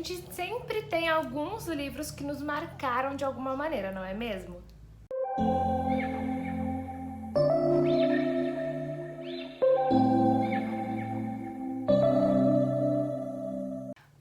A gente sempre tem alguns livros que nos marcaram de alguma maneira, não é mesmo?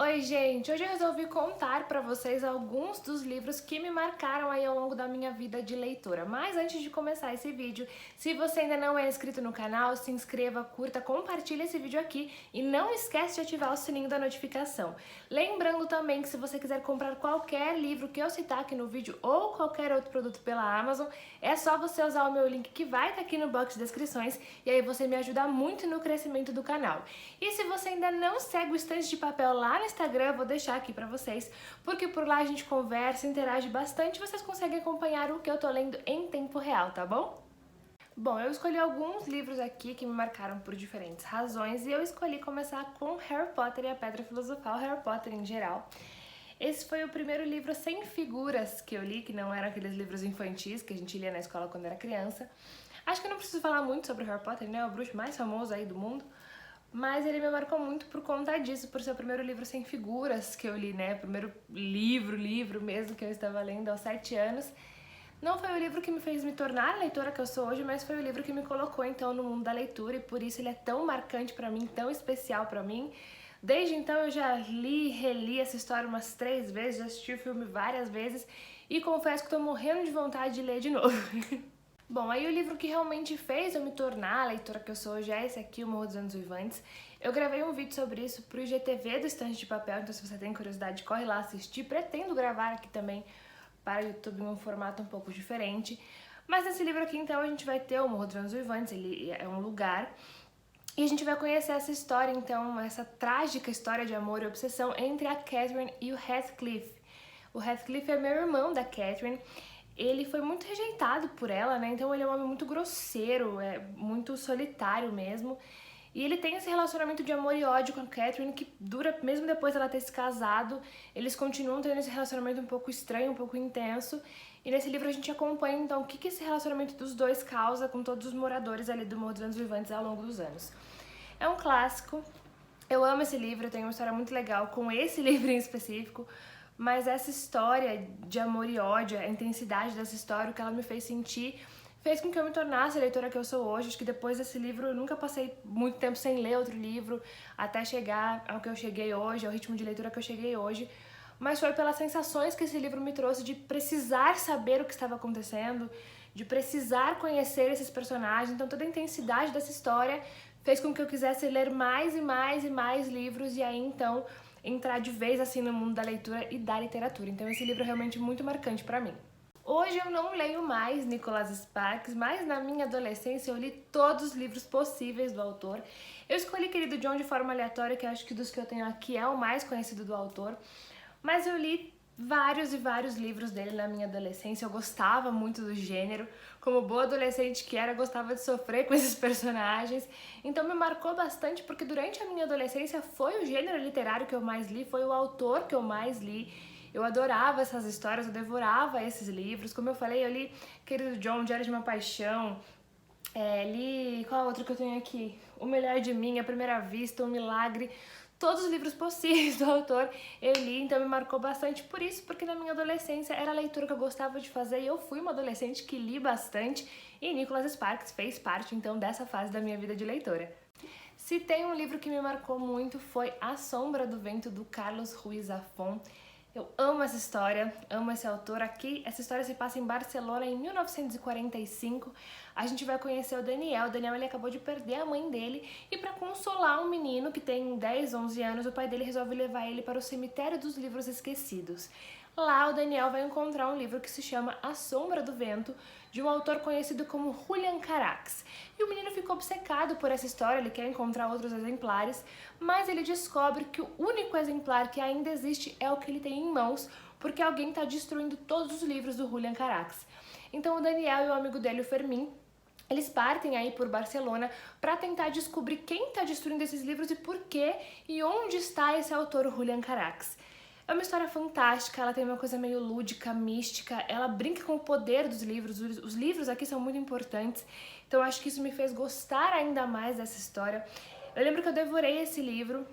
Oi, gente! Hoje eu resolvi contar pra vocês alguns dos livros que me marcaram aí ao longo da minha vida de leitura. Mas antes de começar esse vídeo, se você ainda não é inscrito no canal, se inscreva, curta, compartilhe esse vídeo aqui e não esquece de ativar o sininho da notificação. Lembrando também que se você quiser comprar qualquer livro que eu citar aqui no vídeo ou qualquer outro produto pela Amazon, é só você usar o meu link que vai estar aqui no box de descrições e aí você me ajuda muito no crescimento do canal. E se você ainda não segue o Estante de Papel lá no Instagram, eu vou deixar aqui pra vocês, porque por lá a gente conversa, interage bastante, vocês conseguem acompanhar o que eu tô lendo em tempo real, tá bom? Bom, eu escolhi alguns livros aqui que me marcaram por diferentes razões e eu escolhi começar com Harry Potter e a Pedra Filosofal, Harry Potter em geral. Esse foi o primeiro livro sem figuras que eu li, que não eram aqueles livros infantis que a gente lia na escola quando era criança. Acho que eu não preciso falar muito sobre Harry Potter, né? É o bruxo mais famoso aí do mundo. Mas ele me marcou muito por conta disso, por ser o primeiro livro sem figuras que eu li, né? O primeiro livro mesmo que eu estava lendo aos 7 anos. Não foi o livro que me fez me tornar a leitora que eu sou hoje, mas foi o livro que me colocou então no mundo da leitura e por isso ele é tão marcante pra mim, tão especial pra mim. Desde então eu já li e reli essa história umas 3 vezes, já assisti o filme várias vezes e confesso que tô morrendo de vontade de ler de novo. Bom, aí o livro que realmente fez eu me tornar a leitora que eu sou hoje é esse aqui, O Morro dos Ventos Uivantes. Eu gravei um vídeo sobre isso pro IGTV do Estante de Papel, então se você tem curiosidade, corre lá assistir. Pretendo gravar aqui também para o YouTube em um formato um pouco diferente. Mas nesse livro aqui, então, a gente vai ter o Morro dos Ventos Uivantes, ele é um lugar. E a gente vai conhecer essa história, então, essa trágica história de amor e obsessão entre a Catherine e o Heathcliff. O Heathcliff é meu irmão da Catherine. Ele foi muito rejeitado por ela, né? Então ele é um homem muito grosseiro, é muito solitário mesmo. E ele tem esse relacionamento de amor e ódio com a Catherine que dura, mesmo depois dela ter se casado, eles continuam tendo esse relacionamento um pouco estranho, um pouco intenso. E nesse livro a gente acompanha então o que esse relacionamento dos dois causa com todos os moradores ali do Morro dos Ventos Vivantes ao longo dos anos. É um clássico, eu amo esse livro, eu tenho uma história muito legal com esse livro em específico, mas essa história de amor e ódio, a intensidade dessa história, o que ela me fez sentir, fez com que eu me tornasse a leitora que eu sou hoje. Acho que depois desse livro eu nunca passei muito tempo sem ler outro livro, até chegar ao que eu cheguei hoje, ao ritmo de leitura que eu cheguei hoje. Mas foi pelas sensações que esse livro me trouxe de precisar saber o que estava acontecendo, de precisar conhecer esses personagens. Então toda a intensidade dessa história fez com que eu quisesse ler mais e mais e mais livros e aí então entrar de vez assim no mundo da leitura e da literatura. Então esse livro é realmente muito marcante pra mim. Hoje eu não leio mais Nicholas Sparks, mas na minha adolescência eu li todos os livros possíveis do autor. Eu escolhi Querido John de forma aleatória, que acho que dos que eu tenho aqui é o mais conhecido do autor, mas eu li vários e vários livros dele na minha adolescência. Eu gostava muito do gênero, como boa adolescente que era, eu gostava de sofrer com esses personagens, então me marcou bastante porque durante a minha adolescência foi o gênero literário que eu mais li, foi o autor que eu mais li. Eu adorava essas histórias, eu devorava esses livros. Como eu falei, eu li Querido John, Diário de uma Paixão, li... qual outro que eu tenho aqui? O Melhor de Mim, A Primeira Vista, O Milagre. Todos os livros possíveis do autor eu li, então me marcou bastante por isso, porque na minha adolescência era a leitura que eu gostava de fazer e eu fui uma adolescente que li bastante e Nicholas Sparks fez parte então dessa fase da minha vida de leitora. Se tem um livro que me marcou muito foi A Sombra do Vento, do Carlos Ruiz Zafón. Eu amo essa história, amo esse autor aqui. Essa história se passa em Barcelona em 1945. A gente vai conhecer o Daniel. O Daniel ele acabou de perder a mãe dele e para consolar um menino que tem 10, 11 anos, o pai dele resolve levar ele para o cemitério dos livros esquecidos. Lá o Daniel vai encontrar um livro que se chama A Sombra do Vento, de um autor conhecido como Julian Carax. E o menino ficou obcecado por essa história, ele quer encontrar outros exemplares, mas ele descobre que o único exemplar que ainda existe é o que ele tem em mãos, porque alguém está destruindo todos os livros do Julian Carax. Então o Daniel e o amigo dele, o Fermín, eles partem aí por Barcelona para tentar descobrir quem está destruindo esses livros e por quê, e onde está esse autor, o Julian Carax. É uma história fantástica, ela tem uma coisa meio lúdica, mística, ela brinca com o poder dos livros, os livros aqui são muito importantes, então acho que isso me fez gostar ainda mais dessa história. Eu lembro que eu devorei esse livro,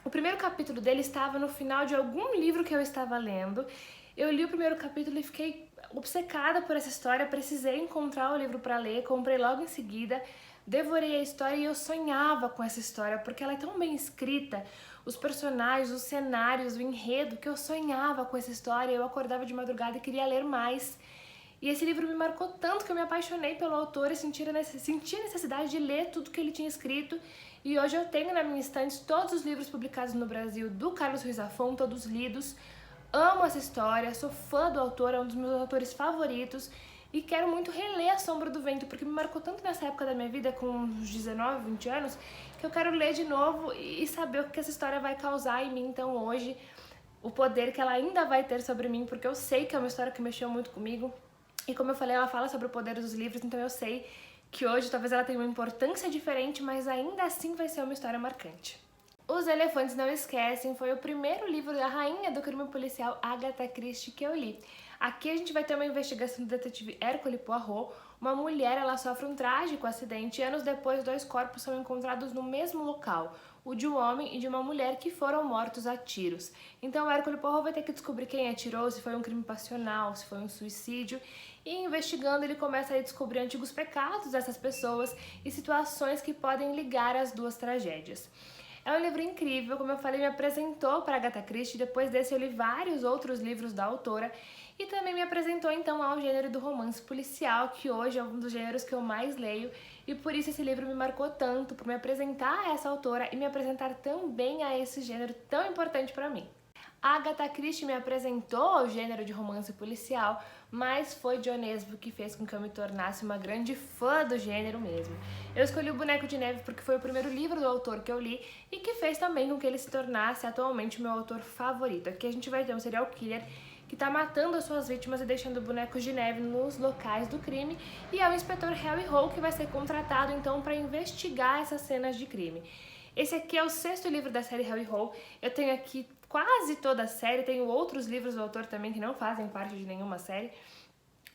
O primeiro capítulo dele estava no final de algum livro que eu estava lendo. Eu li o primeiro capítulo e fiquei obcecada por essa história, precisei encontrar o livro para ler, comprei logo em seguida, devorei a história e eu sonhava com essa história, porque ela é tão bem escrita, os personagens, os cenários, o enredo, que eu sonhava com essa história, eu acordava de madrugada e queria ler mais. E esse livro me marcou tanto que eu me apaixonei pelo autor e senti a necessidade de ler tudo que ele tinha escrito. E hoje eu tenho na minha estante todos os livros publicados no Brasil do Carlos Ruiz Zafón, todos lidos. Amo essa história, sou fã do autor, é um dos meus autores favoritos. E quero muito reler A Sombra do Vento, porque me marcou tanto nessa época da minha vida, com uns 19, 20 anos, que eu quero ler de novo e saber o que essa história vai causar em mim. Então hoje, o poder que ela ainda vai ter sobre mim, porque eu sei que é uma história que mexeu muito comigo. E como eu falei, ela fala sobre o poder dos livros, então eu sei que hoje talvez ela tenha uma importância diferente, mas ainda assim vai ser uma história marcante. Os Elefantes Não Esquecem foi o primeiro livro da rainha do crime policial Agatha Christie que eu li. Aqui a gente vai ter uma investigação do detetive Hercule Poirot. Uma mulher, ela sofre um trágico acidente e anos depois 2 corpos são encontrados no mesmo local, o de um homem e de uma mulher que foram mortos a tiros. Então o Hercule Poirot vai ter que descobrir quem atirou, se foi um crime passional, se foi um suicídio, e investigando ele começa a descobrir antigos pecados dessas pessoas e situações que podem ligar as duas tragédias. É um livro incrível, como eu falei, me apresentou para Agatha Christie, depois desse eu li vários outros livros da autora e também me apresentou então ao gênero do romance policial, que hoje é um dos gêneros que eu mais leio e por isso esse livro me marcou tanto, por me apresentar a essa autora e me apresentar também a esse gênero tão importante para mim. A Agatha Christie me apresentou ao gênero de romance policial, mas foi John Nesbo que fez com que eu me tornasse uma grande fã do gênero mesmo. Eu escolhi o Boneco de Neve porque foi o primeiro livro do autor que eu li e que fez também com que ele se tornasse atualmente o meu autor favorito. Aqui a gente vai ter um serial killer que está matando as suas vítimas e deixando bonecos de neve nos locais do crime, e é o inspetor Harry Hole que vai ser contratado então para investigar essas cenas de crime. Esse aqui é o 6º livro da série Harry Hole. Eu tenho aqui quase toda a série, tenho outros livros do autor também que não fazem parte de nenhuma série.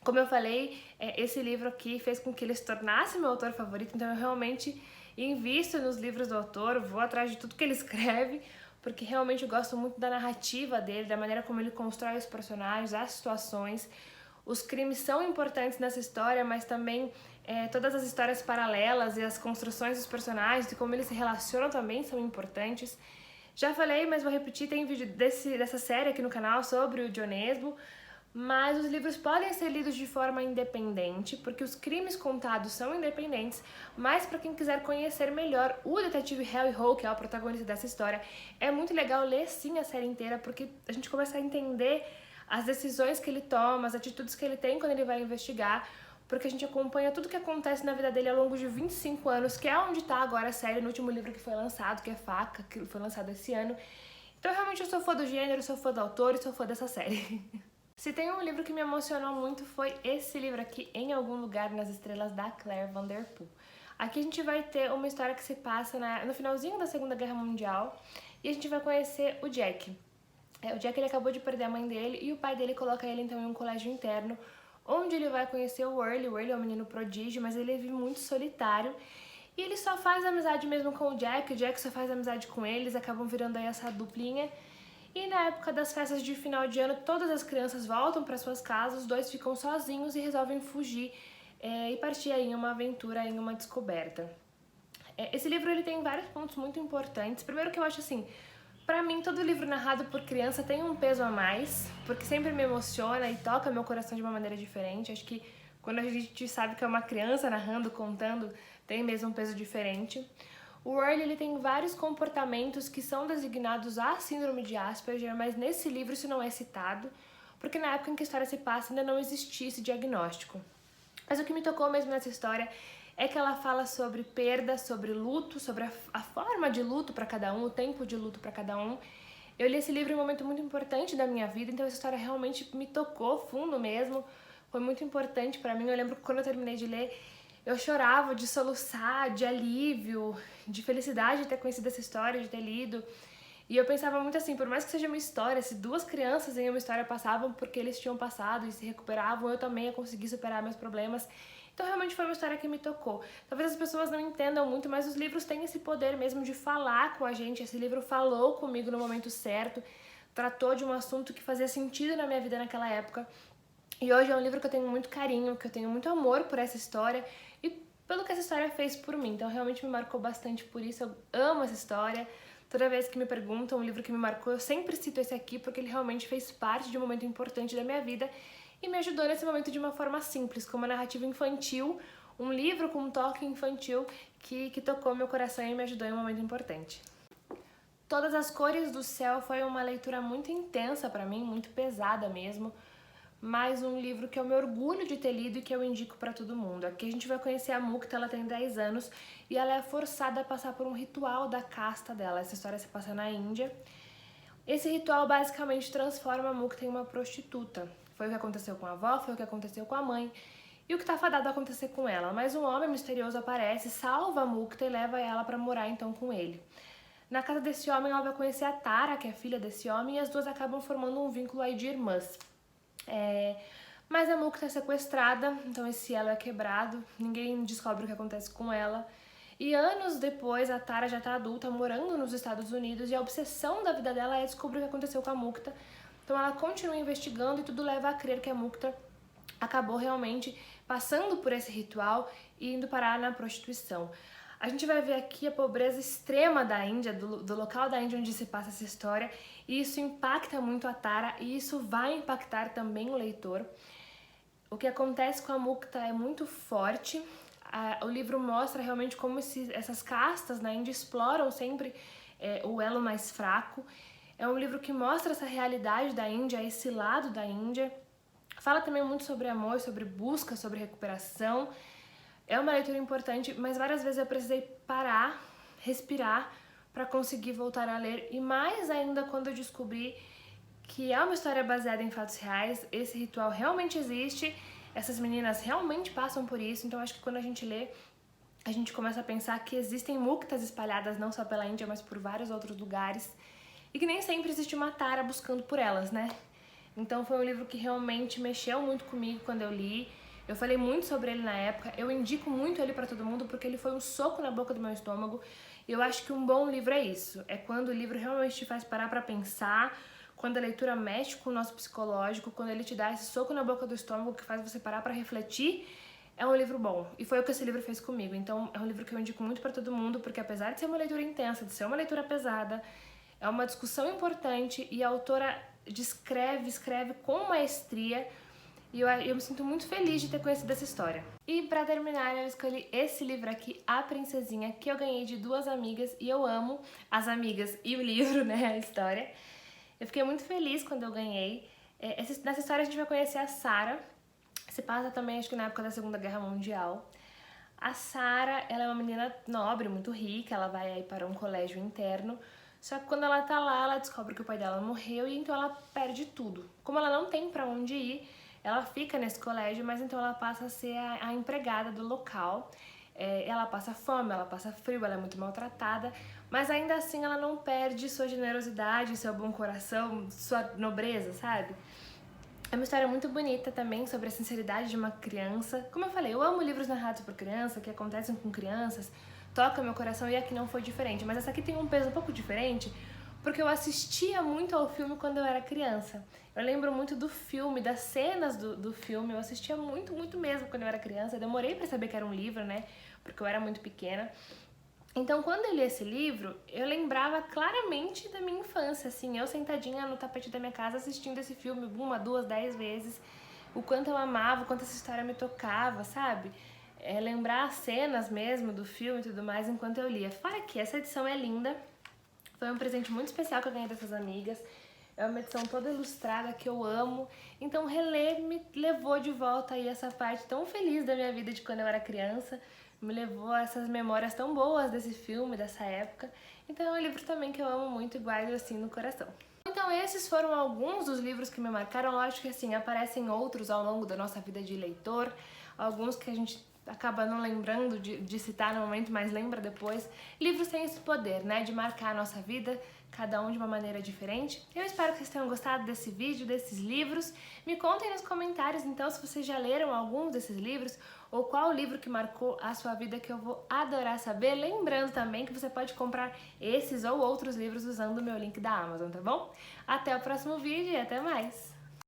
Como eu falei, esse livro aqui fez com que ele se tornasse meu autor favorito, então eu realmente invisto nos livros do autor, vou atrás de tudo que ele escreve, porque realmente eu gosto muito da narrativa dele, da maneira como ele constrói os personagens, as situações. Os crimes são importantes nessa história, mas também todas as histórias paralelas e as construções dos personagens e como eles se relacionam também são importantes. Já falei, mas vou repetir, tem vídeo dessa série aqui no canal sobre o John Nesbo, mas os livros podem ser lidos de forma independente, porque os crimes contados são independentes, mas para quem quiser conhecer melhor o detetive Harry Hole, que é o protagonista dessa história, é muito legal ler sim a série inteira, porque a gente começa a entender as decisões que ele toma, as atitudes que ele tem quando ele vai investigar, porque a gente acompanha tudo que acontece na vida dele ao longo de 25 anos, que é onde está agora a série, no último livro que foi lançado, que é Faca, que foi lançado esse ano. Então realmente eu sou fã do gênero, sou fã do autor e sou fã dessa série. Se tem um livro que me emocionou muito foi esse livro aqui, Em Algum Lugar nas Estrelas, da Claire Vanderpool. Aqui a gente vai ter uma história que se passa no finalzinho da Segunda Guerra Mundial e a gente vai conhecer o Jack. O Jack ele acabou de perder a mãe dele e o pai dele coloca ele então em um colégio interno, onde ele vai conhecer o Early. O Early é um menino prodígio, mas ele vive muito solitário. E ele só faz amizade mesmo com o Jack só faz amizade com eles, acabam virando aí essa duplinha. E na época das festas de final de ano, todas as crianças voltam para suas casas, os dois ficam sozinhos e resolvem fugir e partir aí em uma aventura, em uma descoberta. Esse livro ele tem vários pontos muito importantes. Primeiro que eu acho assim, pra mim todo livro narrado por criança tem um peso a mais, porque sempre me emociona e toca meu coração de uma maneira diferente. Acho que quando a gente sabe que é uma criança narrando, contando, tem mesmo um peso diferente. O Early ele tem vários comportamentos que são designados à síndrome de Asperger, mas nesse livro isso não é citado, porque na época em que a história se passa ainda não existia esse diagnóstico. Mas o que me tocou mesmo nessa história é que ela fala sobre perda, sobre luto, sobre a forma de luto para cada um, o tempo de luto para cada um. Eu li esse livro em um momento muito importante da minha vida, então essa história realmente me tocou fundo mesmo, foi muito importante para mim. Eu lembro que quando eu terminei de ler, eu chorava de soluçar, de alívio, de felicidade de ter conhecido essa história, de ter lido. E eu pensava muito assim, por mais que seja uma história, se 2 crianças em uma história passavam porque eles tinham passado e se recuperavam, eu também ia conseguir superar meus problemas. Então realmente foi uma história que me tocou. Talvez as pessoas não entendam muito, mas os livros têm esse poder mesmo de falar com a gente. Esse livro falou comigo no momento certo, tratou de um assunto que fazia sentido na minha vida naquela época. E hoje é um livro que eu tenho muito carinho, que eu tenho muito amor por essa história e pelo que essa história fez por mim. Então realmente me marcou bastante por isso, eu amo essa história. Toda vez que me perguntam um livro que me marcou, eu sempre cito esse aqui porque ele realmente fez parte de um momento importante da minha vida e me ajudou nesse momento de uma forma simples, como uma narrativa infantil, um livro com um toque infantil que tocou meu coração e me ajudou em um momento importante. Todas as Cores do Céu foi uma leitura muito intensa para mim, muito pesada mesmo, mas um livro que eu me orgulho de ter lido e que eu indico para todo mundo. Aqui a gente vai conhecer a Mukta, ela tem 10 anos e ela é forçada a passar por um ritual da casta dela. Essa história se passa na Índia. Esse ritual basicamente transforma a Mukta em uma prostituta. Foi o que aconteceu com a avó, foi o que aconteceu com a mãe e o que está fadado a acontecer com ela. Mas um homem misterioso aparece, salva a Mukta e leva ela para morar então com ele. Na casa desse homem ela vai conhecer a Tara, que é filha desse homem, e as duas acabam formando um vínculo aí de irmãs. Mas a Mukta é sequestrada, então esse elo é quebrado, ninguém descobre o que acontece com ela. E anos depois, a Tara já está adulta, morando nos Estados Unidos, e a obsessão da vida dela é descobrir o que aconteceu com a Mukta. Então ela continua investigando e tudo leva a crer que a Mukta acabou realmente passando por esse ritual e indo parar na prostituição. A gente vai ver aqui a pobreza extrema da Índia, do local da Índia onde se passa essa história, e isso impacta muito a Tara e isso vai impactar também o leitor. O que acontece com a Mukta é muito forte. O livro mostra realmente como essas castas na Índia exploram sempre o elo mais fraco. É um livro que mostra essa realidade da Índia, esse lado da Índia. Fala também muito sobre amor, sobre busca, sobre recuperação. É uma leitura importante, mas várias vezes eu precisei parar, respirar, para conseguir voltar a ler. E mais ainda quando eu descobri que é uma história baseada em fatos reais, esse ritual realmente existe, essas meninas realmente passam por isso. Então acho que quando a gente lê, a gente começa a pensar que existem muktas espalhadas não só pela Índia, mas por vários outros lugares. E que nem sempre existe uma Tara buscando por elas, né? Então foi um livro que realmente mexeu muito comigo quando eu li. Eu falei muito sobre ele na época, eu indico muito ele pra todo mundo porque ele foi um soco na boca do meu estômago. E eu acho que um bom livro é isso, é quando o livro realmente te faz parar pra pensar, quando a leitura mexe com o nosso psicológico, quando ele te dá esse soco na boca do estômago que faz você parar pra refletir, é um livro bom. E foi o que esse livro fez comigo. Então é um livro que eu indico muito pra todo mundo, porque apesar de ser uma leitura intensa, de ser uma leitura pesada, é uma discussão importante e a autora escreve com maestria. E eu me sinto muito feliz de ter conhecido essa história. E pra terminar, eu escolhi esse livro aqui, A Princesinha, que eu ganhei de 2 amigas e eu amo as amigas e o livro, né, a história. Eu fiquei muito feliz quando eu ganhei. Nessa história a gente vai conhecer a Sarah, se passa também acho que na época da Segunda Guerra Mundial. A Sarah, ela é uma menina nobre, muito rica, ela vai aí para um colégio interno. Só que quando ela tá lá, ela descobre que o pai dela morreu e então ela perde tudo. Como ela não tem pra onde ir, ela fica nesse colégio, mas então ela passa a ser a empregada do local. Ela passa fome, ela passa frio, ela é muito maltratada, mas ainda assim ela não perde sua generosidade, seu bom coração, sua nobreza, sabe? É uma história muito bonita também sobre a sinceridade de uma criança. Como eu falei, eu amo livros narrados por criança, que acontecem com crianças, toca meu coração e aqui não foi diferente. Mas essa aqui tem um peso um pouco diferente, porque eu assistia muito ao filme quando eu era criança. Eu lembro muito do filme, das cenas do filme, eu assistia muito, muito mesmo quando eu era criança. Eu demorei pra saber que era um livro, né, porque eu era muito pequena. Então, quando eu li esse livro, eu lembrava claramente da minha infância, assim, eu sentadinha no tapete da minha casa assistindo esse filme 1, 2, 10 vezes, o quanto eu amava, o quanto essa história me tocava, sabe? Lembrar as cenas mesmo do filme e tudo mais enquanto eu lia. Fora que essa edição é linda, foi um presente muito especial que eu ganhei dessas amigas, é uma edição toda ilustrada que eu amo, então reler me levou de volta aí essa parte tão feliz da minha vida de quando eu era criança, me levou a essas memórias tão boas desse filme, dessa época. Então é um livro também que eu amo muito e guardo assim no coração. Então esses foram alguns dos livros que me marcaram. Lógico que assim, aparecem outros ao longo da nossa vida de leitor, alguns que a gente acaba não lembrando de citar no momento, mas lembra depois. Livros têm esse poder, né, de marcar a nossa vida, cada um de uma maneira diferente. Eu espero que vocês tenham gostado desse vídeo, desses livros. Me contem nos comentários, então, se vocês já leram algum desses livros ou qual livro que marcou a sua vida, que eu vou adorar saber. Lembrando também que você pode comprar esses ou outros livros usando o meu link da Amazon, tá bom? Até o próximo vídeo e até mais!